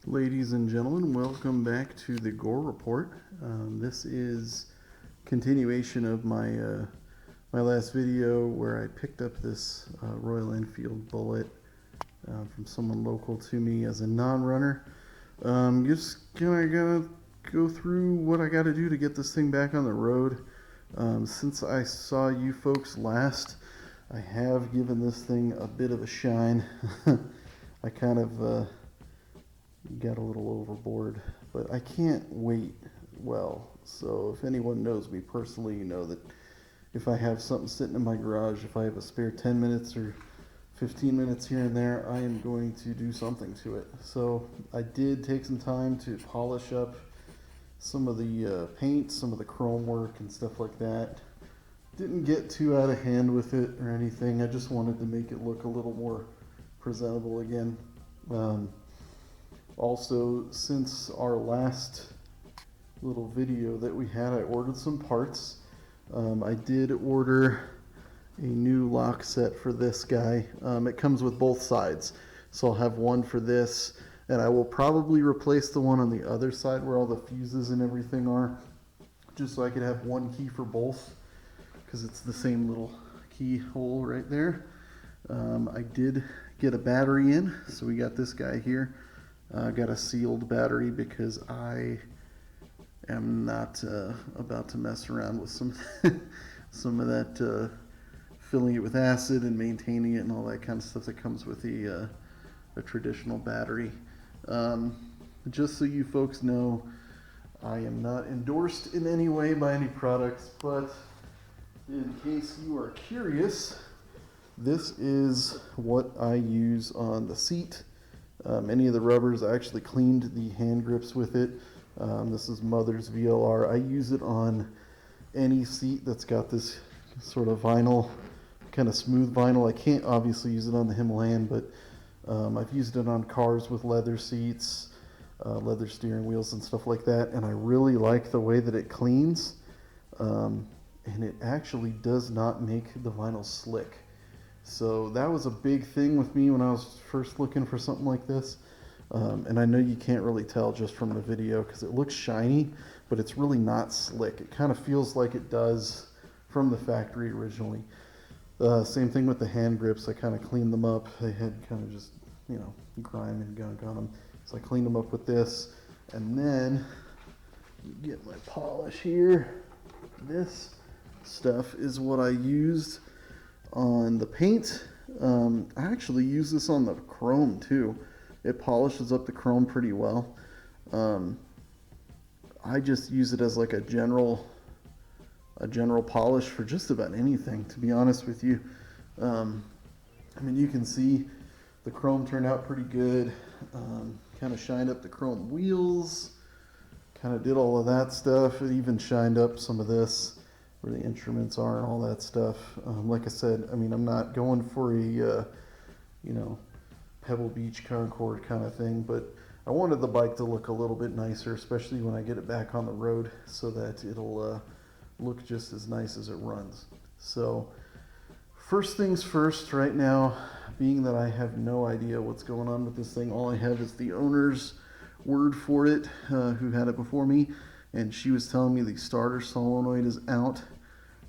Ladies and gentlemen, welcome back to the Gore Report. This is continuation of my last video where I picked up this Royal Enfield Bullet from someone local to me as a non-runner. Just gonna go through what I got to do to get this thing back on the road. Since I saw you folks last, I have given this thing a bit of a shine. I kind of got a little overboard, but I can't wait well. So if anyone knows me personally, you know that if I have something sitting in my garage, if I have a spare 10 minutes or 15 minutes here and there, I am going to do something to it. So I did take some time to polish up some of the paint, some of the chrome work and stuff like that. Didn't get too out of hand with it or anything. I just wanted to make it look a little more presentable again. Also, since our last little video that we had, I ordered some parts. I did order a new lock set for this guy. It comes with both sides. So I'll have one for this, and I will probably replace the one on the other side where all the fuses and everything are, just so I could have one key for both, because it's the same little keyhole right there. I did get a battery in, so we got this guy here. Got a sealed battery because I am not about to mess around with some of that filling it with acid and maintaining it and all that kind of stuff that comes with a traditional battery. Just so you folks know, I am not endorsed in any way by any products, but in case you are curious, this is what I use on the seat. Any of the rubbers, I actually cleaned the hand grips with it. This is Mother's VLR. I use it on any seat that's got this sort of vinyl, kind of smooth vinyl. I can't obviously use it on the Himalayan, but I've used it on cars with leather seats, leather steering wheels and stuff like that, and I really like the way that it cleans, and it actually does not make the vinyl slick. So that was a big thing with me when I was first looking for something like this. And I know you can't really tell just from the video because it looks shiny, but it's really not slick. It kind of feels like it does from the factory originally. Same thing with the hand grips. I kind of cleaned them up. They had kind of just, grime and gunk on them. So I cleaned them up with this. And then, get my polish here. This stuff is what I used on the paint. I actually use this on the chrome too. It polishes up the chrome pretty well. I just use it as like a general polish for just about anything, to be honest with you. I mean, you can see the chrome turned out pretty good. Kind of shined up the chrome wheels, kind of did all of that stuff. It even shined up some of this where the instruments are and all that stuff. Like I said, I mean, I'm not going for a, Pebble Beach Concord kind of thing, but I wanted the bike to look a little bit nicer, especially when I get it back on the road, so that it'll look just as nice as it runs. So, first things first, right now, being that I have no idea what's going on with this thing, all I have is the owner's word for it, who had it before me, and she was telling me the starter solenoid is out.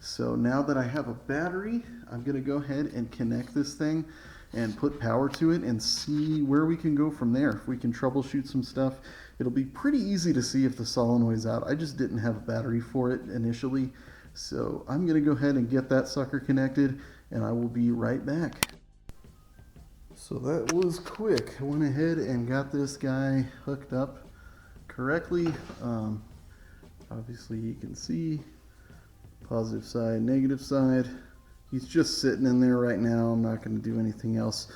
So now that I have a battery, I'm going to go ahead and connect this thing and put power to it and see where we can go from there. If we can troubleshoot some stuff, it'll be pretty easy to see if the solenoid's out. I just didn't have a battery for it initially. So I'm going to go ahead and get that sucker connected, and I will be right back. So that was quick. I went ahead and got this guy hooked up correctly. Obviously you can see positive side, negative side. He's just sitting in there right now. I'm not going to do anything else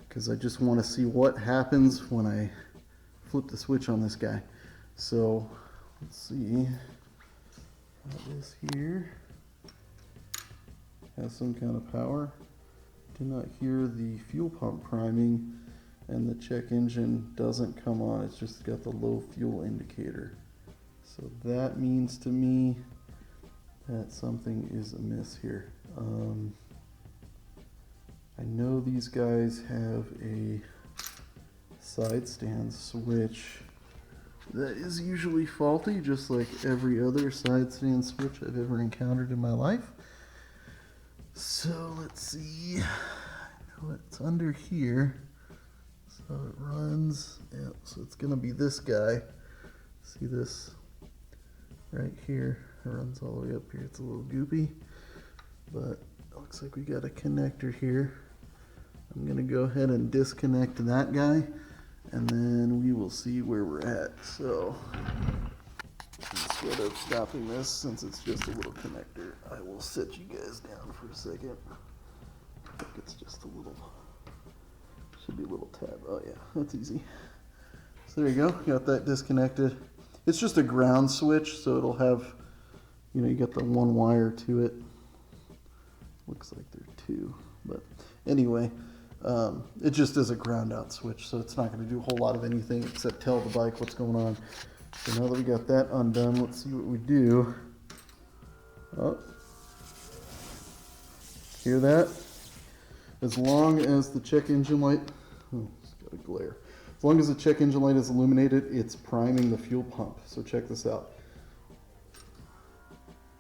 because I just want to see what happens when I flip the switch on this guy. So let's see. Got this here. Has some kind of power. Do not hear the fuel pump priming, and the check engine doesn't come on. It's just got the low fuel indicator. So that means to me that something is amiss here. I know these guys have a side stand switch that is usually faulty, just like every other side stand switch I've ever encountered in my life. So let's see, I know it's under here, so it runs, yeah, so it's gonna be this guy. See this right here, it runs all the way up here. It's a little goopy, but it looks like we got a connector here. I'm gonna go ahead and disconnect that guy, and then we will see where we're at. So instead of stopping this, since it's just a little connector, I will set you guys down for a second. I think it's just a little, should be a little tab. Oh yeah, that's easy. So there you go, got that disconnected. It's just a ground switch, so it'll have, you know, you got the one wire to it. Looks like there are two, but anyway, it just is a ground out switch, so it's not going to do a whole lot of anything except tell the bike what's going on. So now that we got that undone, let's see what we do. Oh, hear that? As long as the check engine light, oh, it's got a glare. As long as the check engine light is illuminated, it's priming the fuel pump. So check this out.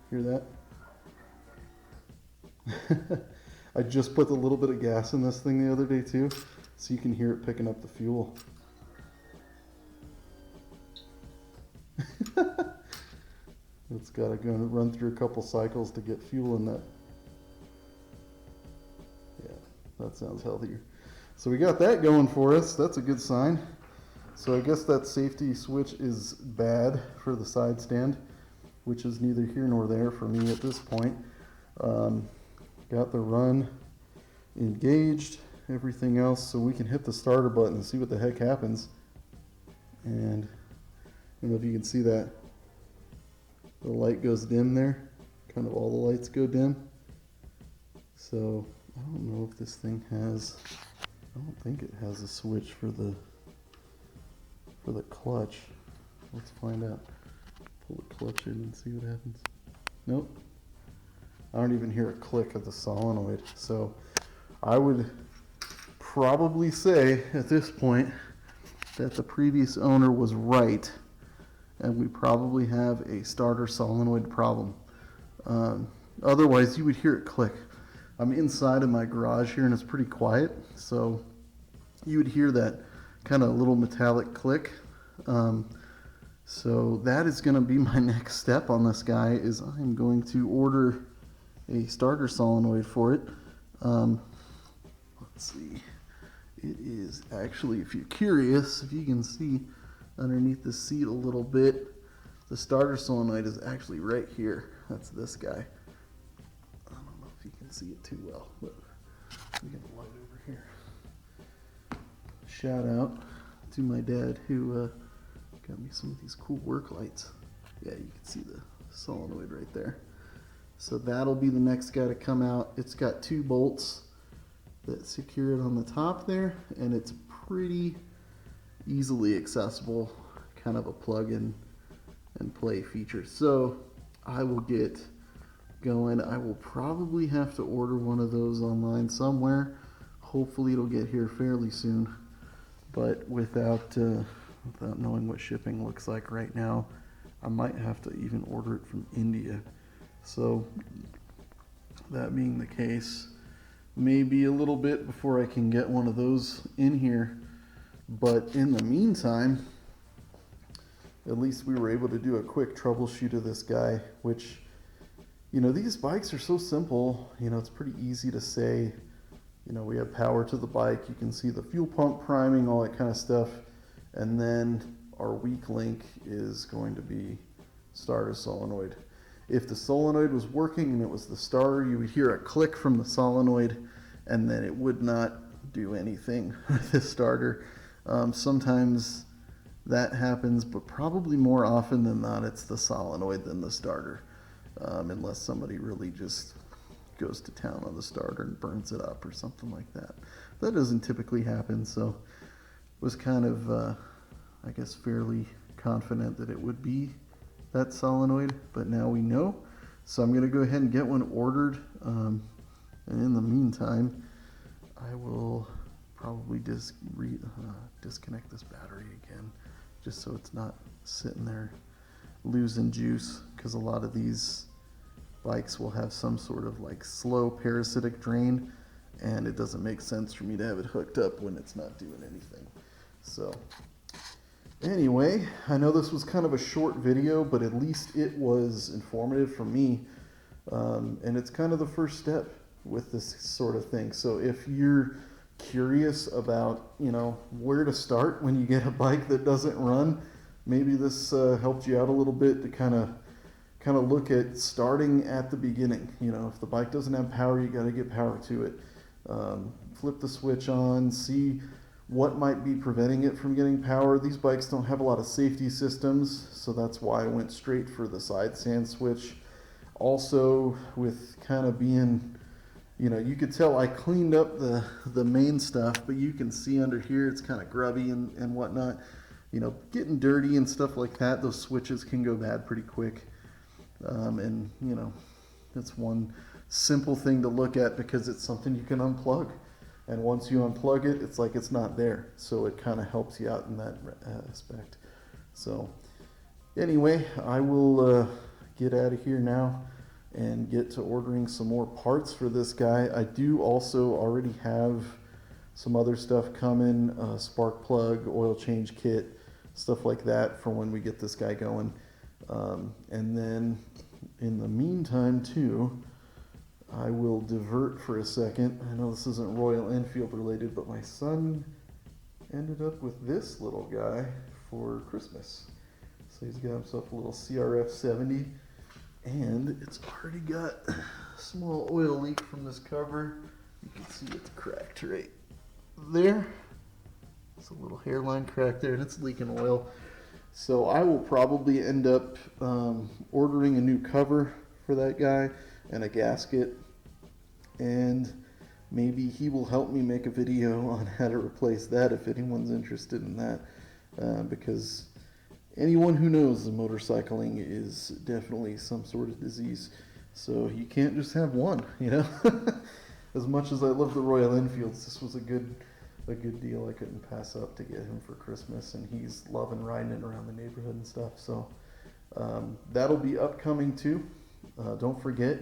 Hear that? I just put a little bit of gas in this thing the other day too, so you can hear it picking up the fuel. It's got to go and run through a couple cycles to get fuel in that. Yeah, that sounds healthier. So we got that going for us. That's a good sign. So I guess that safety switch is bad for the side stand, which is neither here nor there for me at this point. Got the run engaged, everything else, so we can hit the starter button and see what the heck happens. And I don't know if you can see that. The light goes dim there. Kind of all the lights go dim. So I don't know if this thing has, I don't think it has a switch for the clutch. Let's find out. Pull the clutch in and see what happens. Nope. I don't even hear a click of the solenoid. So I would probably say at this point that the previous owner was right, and we probably have a starter solenoid problem. Otherwise you would hear it click. I'm inside of my garage here and it's pretty quiet, so you would hear that kind of little metallic click. So that is going to be my next step on this guy, is I'm going to order a starter solenoid for it. Let's see, it is actually, if you're curious, if you can see underneath the seat a little bit, the starter solenoid is actually right here. That's this guy. I don't know if you can see it too well, but we got the light over here. Shout out to my dad who got me some of these cool work lights. Yeah, you can see the solenoid right there. So that'll be the next guy to come out. It's got 2 bolts that secure it on the top there, and it's pretty easily accessible, kind of a plug in and play feature. So I will get going. I will probably have to order one of those online somewhere. Hopefully it'll get here fairly soon, but without knowing what shipping looks like right now, I might have to even order it from India. So that being the case, maybe a little bit before I can get one of those in here. But in the meantime, at least we were able to do a quick troubleshoot of this guy, which, you know, these bikes are so simple. You know, it's pretty easy to say, you know, we have power to the bike. You can see the fuel pump priming, all that kind of stuff. And then our weak link is going to be starter solenoid. If the solenoid was working and it was the starter, you would hear a click from the solenoid, and then it would not do anything with the starter. Sometimes that happens, but probably more often than not, it's the solenoid than the starter, unless somebody really just goes to town on the starter and burns it up or something like that. That doesn't typically happen, so was kind of, I guess, fairly confident that it would be that solenoid, but now we know. So I'm going to go ahead and get one ordered, and in the meantime, I will probably disconnect this battery again, just so it's not sitting there losing juice, because a lot of these bikes will have some sort of like slow parasitic drain, and it doesn't make sense for me to have it hooked up when it's not doing anything. So anyway, I know this was kind of a short video, but at least it was informative for me, and it's kind of the first step with this sort of thing. So if you're curious about, you know, where to start when you get a bike that doesn't run, maybe this helped you out a little bit to kind of look at starting at the beginning. You know, if the bike doesn't have power, you got to get power to it. Flip the switch on, see what might be preventing it from getting power. These bikes don't have a lot of safety systems, so that's why I went straight for the side stand switch. Also, with kind of being, you know, you could tell I cleaned up the main stuff, but you can see under here it's kind of grubby and whatnot. You know, getting dirty and stuff like that, those switches can go bad pretty quick. And, you know, that's one simple thing to look at, because it's something you can unplug. And once you unplug it, it's like it's not there. So it kind of helps you out in that aspect. So anyway, I will get out of here now and get to ordering some more parts for this guy. I do also already have some other stuff coming, spark plug, oil change kit, stuff like that for when we get this guy going. And then in the meantime too, I will divert for a second. I know this isn't Royal Enfield related, but my son ended up with this little guy for Christmas. So he's got himself a little CRF 70, and it's already got a small oil leak from this cover. You can see it's cracked right there. It's a little hairline crack there, and it's leaking oil. So I will probably end up ordering a new cover for that guy and a gasket, and maybe he will help me make a video on how to replace that if anyone's interested in that, because anyone who knows the motorcycling is definitely some sort of disease. So you can't just have one, you know. As much as I love the Royal Enfields, this was a good deal I couldn't pass up to get him for Christmas, and he's loving riding it around the neighborhood and stuff. So that'll be upcoming too. Don't forget,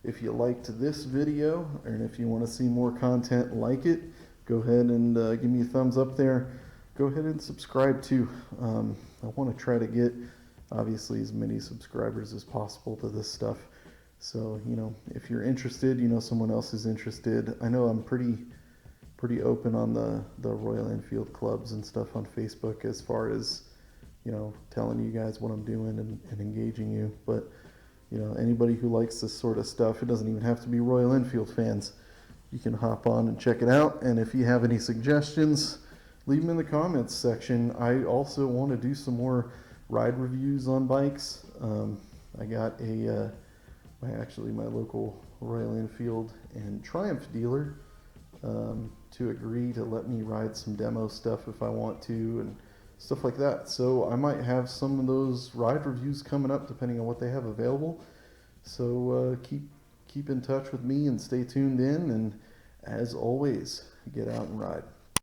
if you liked this video, and if you want to see more content like it, go ahead and give me a thumbs up there. Go ahead and subscribe too. I want to try to get, obviously, as many subscribers as possible to this stuff. So, you know, if you're interested, you know someone else is interested. I know I'm pretty open on the Royal Enfield clubs and stuff on Facebook, as far as, you know, telling you guys what I'm doing and engaging you. But, you know, anybody who likes this sort of stuff, it doesn't even have to be Royal Enfield fans. You can hop on and check it out. And if you have any suggestions, leave them in the comments section. I also want to do some more ride reviews on bikes. I got my local Royal Enfield and Triumph dealer to agree to let me ride some demo stuff if I want to, and stuff like that. So I might have some of those ride reviews coming up depending on what they have available. So keep in touch with me and stay tuned in, and as always, get out and ride.